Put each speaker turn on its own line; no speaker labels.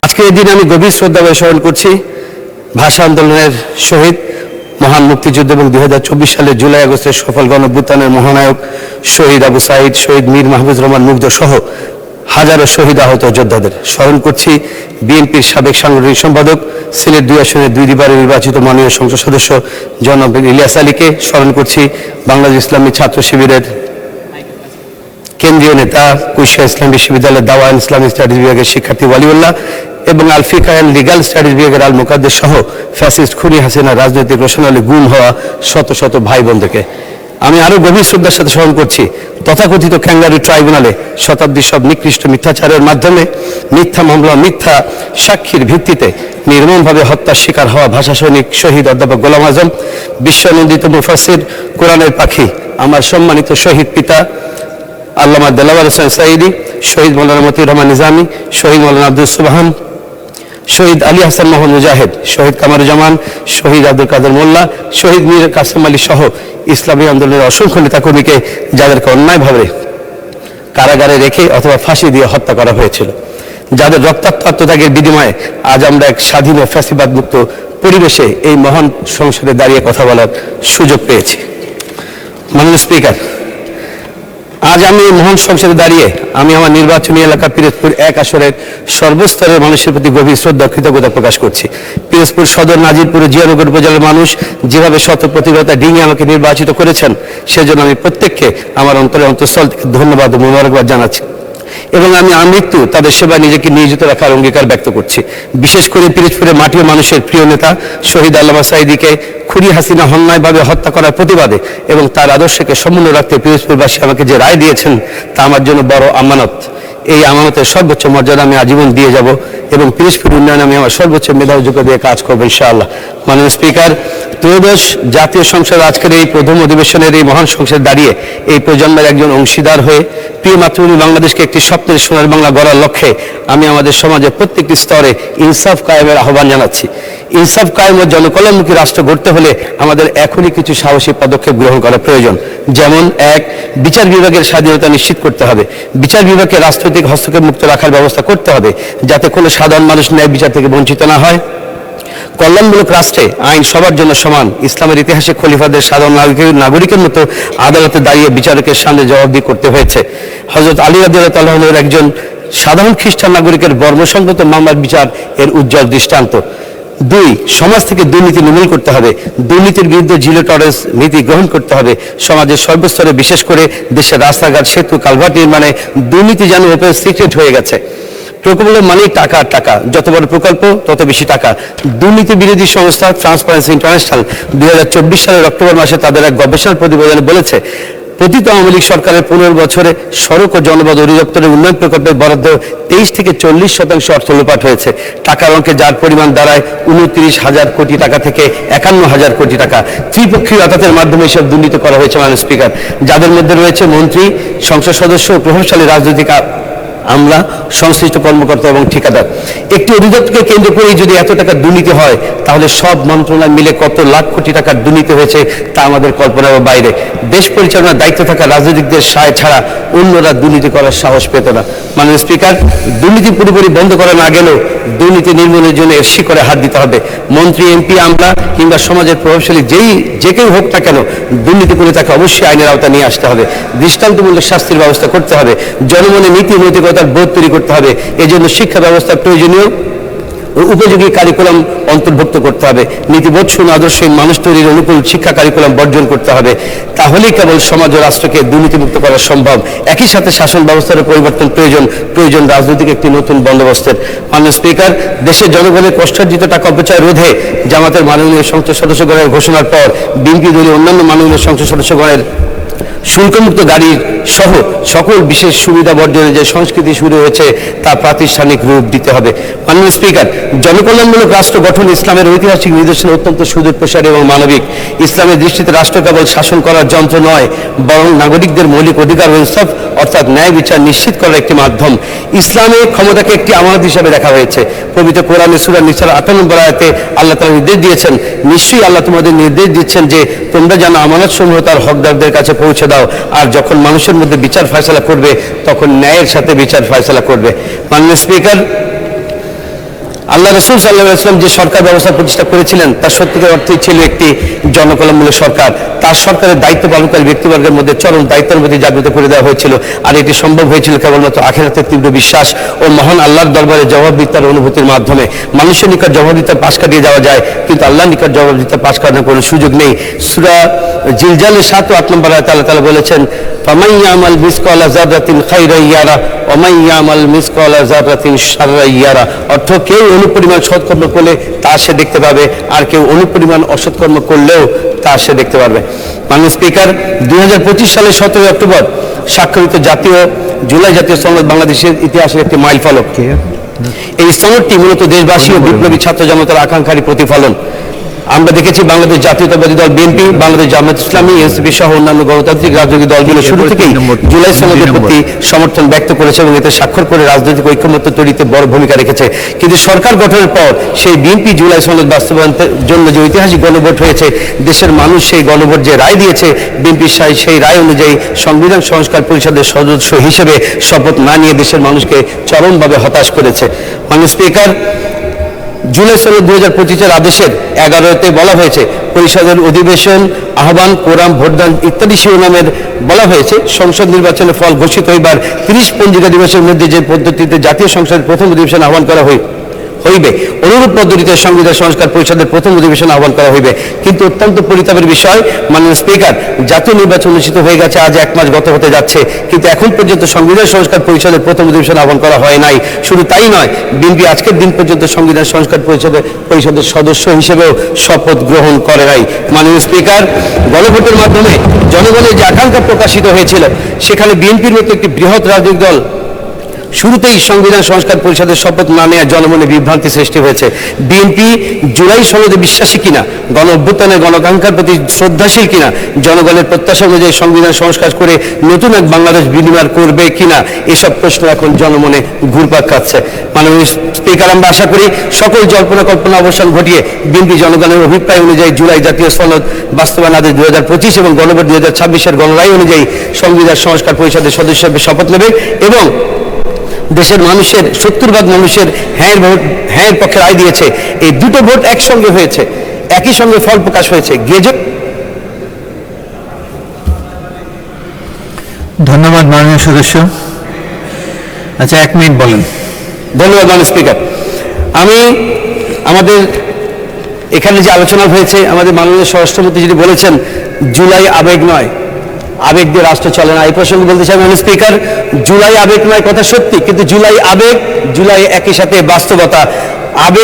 আজকের এই দিনে আমি গভীর শ্রদ্ধা স্মরণ করছি ভাষা আন্দোলনের শহীদ, মহান মুক্তিযুদ্ধ এবং 2024 সালের জুলাই আগস্টের সফল গণঅভ্যুত্থানের মহানায়ক শহীদ আবু সাঈদ, শহীদ মীর মাহফুজ রহমান মুগ্ধ সহ হাজারো শহীদ আহত যোদ্ধাদের। স্মরণ করছি বিএনপির সাবেক সাংগঠনিক সম্পাদক, সিলেট 2 আসনের 2 বারের নির্বাচিত মাননীয় সংসদ সদস্য জনাব ইলিয়াস আলীকে। স্মরণ করছি বাংলাদেশ ইসলামী ছাত্র শিবিরের কেন্দ্রীয় নেতা, কুষ্টিয়া ইসলাম বিশ্ববিদ্যালয়ের দাওয়ান ইসলামিক স্টাডিজ বিভাগের শিক্ষার্থী ওয়ালিউল্লাহ এবং আল ফিকহ এন্ড লিগ্যাল স্টাডিজ বিভাগের আল মুকাদ্দেস সহ ফ্যাসিস্ট খুনি হাসিনা রাজনৈতিক রোশনালে গুম হওয়া শত শত ভাই বোনদেরকে। আমি আরো গভীর শ্রদ্ধার সাথে স্মরণ করছি তথাকথিত ক্যাঙ্গারু ট্রাইব্যুনালে শতাব্দীর সব নিকৃষ্ট মিথ্যাচারের মাধ্যমে মিথ্যা মামলা, মিথ্যা সাক্ষীর ভিত্তিতে নির্মমভাবে হত্যার শিকার হওয়া ভাষা সৈনিক শহীদ অধ্যাপক গোলাম আজম, বিশ্বনন্দিত মুফাসসির, কোরআনের পাখি, আমার সম্মানিত শহীদ পিতা আল্লামা দেলাওয়ার হোসেন সাঈদী, শহীদ মৌলানা মতিউর রহমান নিজামী, শহীদ মৌলানা আব্দুল সুবহান, শহীদ আলী হাসান মোহাম্মদ মুজাহিদ, শহীদ কামারুজ্জামান, শহীদ আব্দুল কাদের মোল্লা, শহীদ মীর কাসেম আলী সহ ইসলামী আন্দোলনের অসংখ্য নেতাকর্মীকে যাদেরকে অন্যায়ভাবে কারাগারে রেখে অথবা ফাঁসি দিয়ে হত্যা করা হয়েছিল, যাদের রক্তাক্ত আত্মত্যাগের বিনিময়ে আজ আমরা এক স্বাধীন ও ফ্যাসিবাদ মুক্ত পরিবেশে এই মহান সংসদে দাঁড়িয়ে কথা বলার সুযোগ পেয়েছি। মাননীয় স্পিকার, আজ আমি এই মহান সংসদে দাঁড়িয়ে আমি আমার নির্বাচনী এলাকা পিরোজপুর 1 আসনের সর্বস্তরের মানুষের প্রতি গভীর শ্রদ্ধা কৃতজ্ঞতা প্রকাশ করছি। পিরোজপুর সদর, নাজিরপুর, জিয়ানগর উপজেলার মানুষ যেভাবে শত প্রতিভাতা ডিঙে আমাকে নির্বাচিত করেছেন, সেজন্য আমি প্রত্যেককে আমার অন্তঃস্থল থেকে ধন্যবাদ ও মোবারকবাদ জানাচ্ছি এবং আমি আমৃত্যু তাদের সেবায় নিজেকে নিয়োজিত রাখার অঙ্গীকার ব্যক্ত করছি। বিশেষ করে পিরোজপুরের মাটি ও মানুষের প্রিয় নেতা শহীদ আল্লামা সাঈদীকে খুনি হাসিনা অন্যায়ভাবে হত্যা করার প্রতিবাদে এবং তার আদর্শকে সমুন্নত রাখতে পিরোজপুরবাসী আমাকে যে রায় দিয়েছেন তা আমার জন্য বড় আমানত। এই আমানতের সর্বোচ্চ মর্যাদা আমি আজীবন দিয়ে যাব এবং পিরোজপুর উন্নয়নে আমি আমার সর্বোচ্চ মেধা ও যোগ্যতা দিয়ে কাজ করবো ইনশাআল্লাহ। মাননীয় স্পিকার, ত্রয়োদশ জাতীয় সংসদ আজকের এই প্রথম অধিবেশনের এই মহান সংসদে দাঁড়িয়ে এই প্রজন্মের একজন অংশীদার হয়ে প্রিয় মাতৃভূমি বাংলাদেশকে একটি স্বপ্নের সোনার বাংলা গড়ার লক্ষ্যে আমি আমাদের সমাজের প্রত্যেকটি স্তরে ইনসাফ কায়েমের আহ্বান জানাচ্ছি। ইনসাফ কায়েম ও জনকল্যাণমুখী রাষ্ট্র গড়তে হলে আমাদের এখনই কিছু সাহসী পদক্ষেপ গ্রহণ করা প্রয়োজন। যেমন 1, বিচার বিভাগের স্বাধীনতা নিশ্চিত করতে হবে। বিচার বিভাগকে রাজনৈতিক হস্তক্ষেপ মুক্ত রাখার ব্যবস্থা করতে হবে যাতে কোনো সাধারণ মানুষ ন্যায় বিচার থেকে বঞ্চিত না হয়। কল্যাণমূলক রাষ্ট্রে আইন সবার জন্য সমান। ইসলামের ইতিহাসে খলিফাদের সাধারণ নাগরিকের মতো আদালতে দাঁড়িয়ে বিচারকের সামনে জবাবদিহি করতে হয়েছে। হযরত আলী রাদিয়াল্লাহু তাআলা আনহুর একজন সাধারণ খ্রিস্টান নাগরিকের বর্ণসংগত মামলার বিচার এর উজ্জ্বল দৃষ্টান্ত। 2, সমাজ থেকে দুর্নীতি নির্মূল করতে হবে। দুর্নীতির বিরুদ্ধে জিরো টলারেন্স নীতি গ্রহণ করতে হবে। সমাজের সর্বস্তরে, বিশেষ করে দেশের রাস্তাঘাট, সেতু, কালভার্ট নির্মাণে দুর্নীতি যেন ওপেন সিক্রেট হয়ে গেছে। প্রকল্প মানে টাকা আর টাকা, যত বড় প্রকল্প তত বেশি টাকা। দুর্নীতি বিরোধী সংস্থা ট্রান্সপারেন্সি ইন্টারন্যাশনাল 2024 সালের অক্টোবর মাসে তাদের এক গবেষণা প্রতিবেদনে বলেছে, পতিত আওয়ামী লীগ সরকারের 15 বছরে সড়ক ও জনপদ অধিদপ্তরের উন্নয়ন প্রকল্পের বরাদ্দ 23 থেকে 40% অর্থ লোপাট হয়েছে। টাকার অঙ্কে যার পরিমাণ দাঁড়ায় 29,000 কোটি টাকা থেকে 51,000 কোটি টাকা। ত্রিপক্ষীয় আদালতের মাধ্যমে এসব দুর্নীতি করা হয়েছে মাননীয় স্পিকার, যাদের মধ্যে রয়েছে মন্ত্রী, সংসদ সদস্য ও প্রভাবশালী রাজনৈতিক আমলা, সংশ্লিষ্ট কর্মকর্তা এবং ঠিকাদার। একটি অধিদপ্তরকে কেন্দ্র করেই যদি এত টাকা দুর্নীতি হয়, তাহলে সব মন্ত্রণালয় মিলে কত লাখ কোটি টাকার দুর্নীতি হয়েছে তা আমাদের কল্পনার বাইরে। দেশ পরিচালনার দায়িত্ব থাকা রাজনীতিকদের সায় ছাড়া অন্যরা দুর্নীতি করার সাহস পেত না। মাননীয় স্পিকার, দুর্নীতি পুরোপুরি বন্ধ করা না গেলেও দুর্নীতি নির্মূলের জন্য এর শিকড়ে হাত দিতে হবে। মন্ত্রী, এমপি, আমলা কিংবা সমাজের প্রভাবশালী যে কেউ হোক না কেন, দুর্নীতি করে তাকে অবশ্যই আইনের আওতায় নিয়ে আসতে হবে। দৃষ্টান্তমূলক শাস্তির ব্যবস্থা করতে হবে। জনমনে নীতি নৈতিকতার বোধ তৈরি করতে হবে। এজন্য শিক্ষা ব্যবস্থা প্রয়োজনীয় উপযোগী কারিকুলাম অন্তর্ভুক্ত করতে হবে। নীতিবোধ শূন্য আদর্শহীন মানুষ তৈরির অনুকূল শিক্ষা কারিকুলাম বর্জন করতে হবে। তাহলেই কেবল সমাজ ও রাষ্ট্রকে দুর্নীতিমুক্ত করা সম্ভব। একই সাথে শাসন ব্যবস্থার পরিবর্তন প্রয়োজন রাজনৈতিক একটি নতুন বন্দোবস্তের। মাননীয় স্পিকার, দেশের জনগণের কষ্টার্জিত টাকা অপচয় রোধে জামাতের মাননীয় সংসদ সদস্যগণের ঘোষণার পর বিএনপি দলীয় অন্যান্য মাননীয় সংসদ সদস্যগণের শুল্কমুক্ত গাড়ি সহ সকল বিশেষ সুবিধা বর্জনের যে সংস্কৃতি শুরু হয়েছে তা প্রাতিষ্ঠানিক রূপ দিতে হবে। মাননীয় স্পিকার, জনকল্যাণমূলক রাষ্ট্র গঠন ইসলামের ঐতিহাসিক নিদর্শন অত্যন্ত সুদূর প্রসারী এবং মানবিক। ইসলামের দৃষ্টিতে রাষ্ট্র কেবল শাসন করার যন্ত্র নয়, বরং নাগরিকদের মৌলিক অধিকার ও ইনসাফ অর্থাৎ ন্যায় বিচার নিশ্চিত করার একটি মাধ্যম। ইসলামে ক্ষমতাকে একটি আমানত হিসাবে দেখা হয়েছে। পবিত্র কোরআনে সূরা নিসার 58 নম্বর আয়াতে আল্লাহ তাআলা নির্দেশ দিয়েছেন, নিশ্চয়ই আল্লাহ তোমাদের নির্দেশ দিচ্ছেন যে তোমরা যেন আমানত সমূহ তার হকদারদের কাছে পৌঁছে দাও, আর যখন মানুষের মধ্যে বিচার ফয়সালা করবে তখন ন্যায়ের সাথে বিচার ফয়সালা করবে। মাননীয় স্পিকার, আল্লাহ রসুল সাল্লাল্লাহু আলাইহি ওয়াসাল্লাম যে সরকার ব্যবস্থা প্রতিষ্ঠা করেছিলেন তা সত্যিকার অর্থেই ছিল একটি জনকল্যাণমূলক সরকার। তার সরকারের দায়িত্ব পালনকারী ব্যক্তিবর্গের মধ্যে চরম দায়িত্বের মধ্যে জাগ্রত করে দেওয়া হয়েছিল, আর এটি সম্ভব হয়েছিল কেবলমাত্র আখিরাতের তীব্র বিশ্বাস ও মহান আল্লাহর দরবারে জবাবদিহিতার অনুভূতির মাধ্যমে। মানুষের নিকট জবাবদিহিতার পাশ কাটিয়ে যাওয়া যায়, কিন্তু আল্লাহর নিকট জবাবদিহিতার পাশ কাটানোর কোনো সুযোগ নেই। সূরা জিলজালের ৭ ও ৮ নম্বর আয়াতে আল্লাহ তাআলা বলেছেন, ফামান ইয়ামাল মিসকালা যাররাতিন খাইরান ইয়ারা ওয়া মান ইয়ামাল মিসকালা যাররাতিন শাররান ইয়ারা। অর্থ, কেউ অনুপরিমাণ সৎকর্ম করলে তা সে দেখতে পাবে, আর কেউ অনুপরিমাণ অসৎকর্ম করলেও তা সে দেখতে পারবে। মাননীয় স্পিকার, 2025 সালের 17 অক্টোবর স্বাক্ষরিত জুলাই জাতীয় সনদ বাংলাদেশের ইতিহাসের একটি মাইল ফলক। এই সনদটি মূলত দেশবাসী ও বিপ্লবী ছাত্র জনতার আকাঙ্ক্ষারই প্রতিফলন। আমরা দেখেছি বাংলাদেশ জাতীয়তাবাদী দল বিএনপি, বাংলাদেশ জামায়াত ইসলামী, এনসিপি সহ অন্যান্য গণতান্ত্রিক রাজনৈতিক দলগুলো শুরু থেকেই জুলাই সনদের প্রতি সমর্থন ব্যক্ত করেছে এবং এতে স্বাক্ষর করে রাজনৈতিক ঐক্যমত্য তৈরিতে বড় ভূমিকা রেখেছে। কিন্তু সরকার গঠনের পর সেই বিএনপি জুলাই সনদ বাস্তবায়নের জন্য যে ঐতিহাসিক গণভোট হয়েছে, দেশের মানুষ সেই গণভোট যে রায় দিয়েছে, বিএনপি সেই রায় অনুযায়ী সংবিধান সংস্কার পরিষদের সদস্য হিসেবে শপথ না নিয়ে দেশের মানুষকে চরমভাবে হতাশ করেছে। মাননীয় স্পিকার, জুলাই সনদ 2025-এর আদেশের 11-তে বলা হয়েছে, পরিষদের অধিবেশন আহ্বান, কোরাম, ভোটদান ইত্যাদি শিরোনামের বলা হয়েছে, সংসদ নির্বাচনের ফল ঘোষিত হইবার 30 পঞ্জিকা দিবসের মধ্যে যে পদ্ধতিতে জাতীয় সংসদের প্রথম অধিবেশন আহ্বান করা হইবে, অনুরূপ পদ্ধতিতে সংবিধান সংস্কার পরিষদের প্রথম অধিবেশন আহ্বান করা হইবে। কিন্তু অত্যন্ত পরিতাপের বিষয়, মাননীয় স্পিকার, জাতীয় নির্বাচন অনুষ্ঠিত হয়ে গেছে, আজ 1 মাস গত হতে যাচ্ছে, কিন্তু এখন পর্যন্ত সংবিধান সংস্কার পরিষদের প্রথম অধিবেশন আহ্বান করা হয় নাই। শুধু তাই নয়, বিএনপি আজকের দিন পর্যন্ত সংবিধান সংস্কার পরিষদের সদস্য হিসেবেও শপথ গ্রহণ করে নাই। মাননীয় স্পিকার, গণভোটের মাধ্যমে জনগণের যে আকাঙ্ক্ষা প্রকাশিত হয়েছিল, সেখানে বিএনপির মতো একটি বৃহৎ রাজনৈতিক দল শুরুতেই সংবিধান সংস্কার পরিষদের শপথ না নেওয়া জনমনে বিভ্রান্তি সৃষ্টি হয়েছে। বিএনপি জুলাই সনদে বিশ্বাসী কিনা, গণ অভ্যুত্থানের গণকাঙ্ক্ষার প্রতি শ্রদ্ধাশীল কিনা, জনগণের প্রত্যাশা অনুযায়ী সংবিধান সংস্কার করে নতুন এক বাংলাদেশ বিনির্মাণ করবে কিনা, এসব প্রশ্ন এখন জনমনে ঘুরপাক খাচ্ছে। মাননীয় স্পিকার, আমরা আশা করি সকল জল্পনা কল্পনা অবসান ঘটিয়ে বিএনপি জনগণের অভিপ্রায় অনুযায়ী জুলাই জাতীয় সনদ বাস্তবায়ন আদেশ 2025 এবং গণভোট 2026-এর গণরায় অনুযায়ী সংবিধান সংস্কার পরিষদের সদস্য হিসেবে শপথ নেবে এবং দেশের মানুষের 70% মানুষের হ্যাঁ পক্ষে রায় দিয়েছে। এই দুটো ভোট একসঙ্গে হয়েছে, একই সঙ্গে ফল প্রকাশ হয়েছে।
ধন্যবাদ মাননীয় সদস্য। আচ্ছা, 1 মিনিট বলেন।
ধন্যবাদ মাননীয় স্পিকার। আমাদের এখানে যে আলোচনা হয়েছে, আমাদের মাননীয় স্বরাষ্ট্রমন্ত্রী যিনি বলেছেন, জুলাই আবেগ নয়, আবেগ দিয়ে রাষ্ট্র চলে না। এই প্রসঙ্গে বলতে চাই মাননীয় স্পিকার, জুলাই আবেগ নয় কথা সত্যি, কিন্তু জুলাই আবেগ, জুলাই একই সাথে বাস্তবতা। আবেগ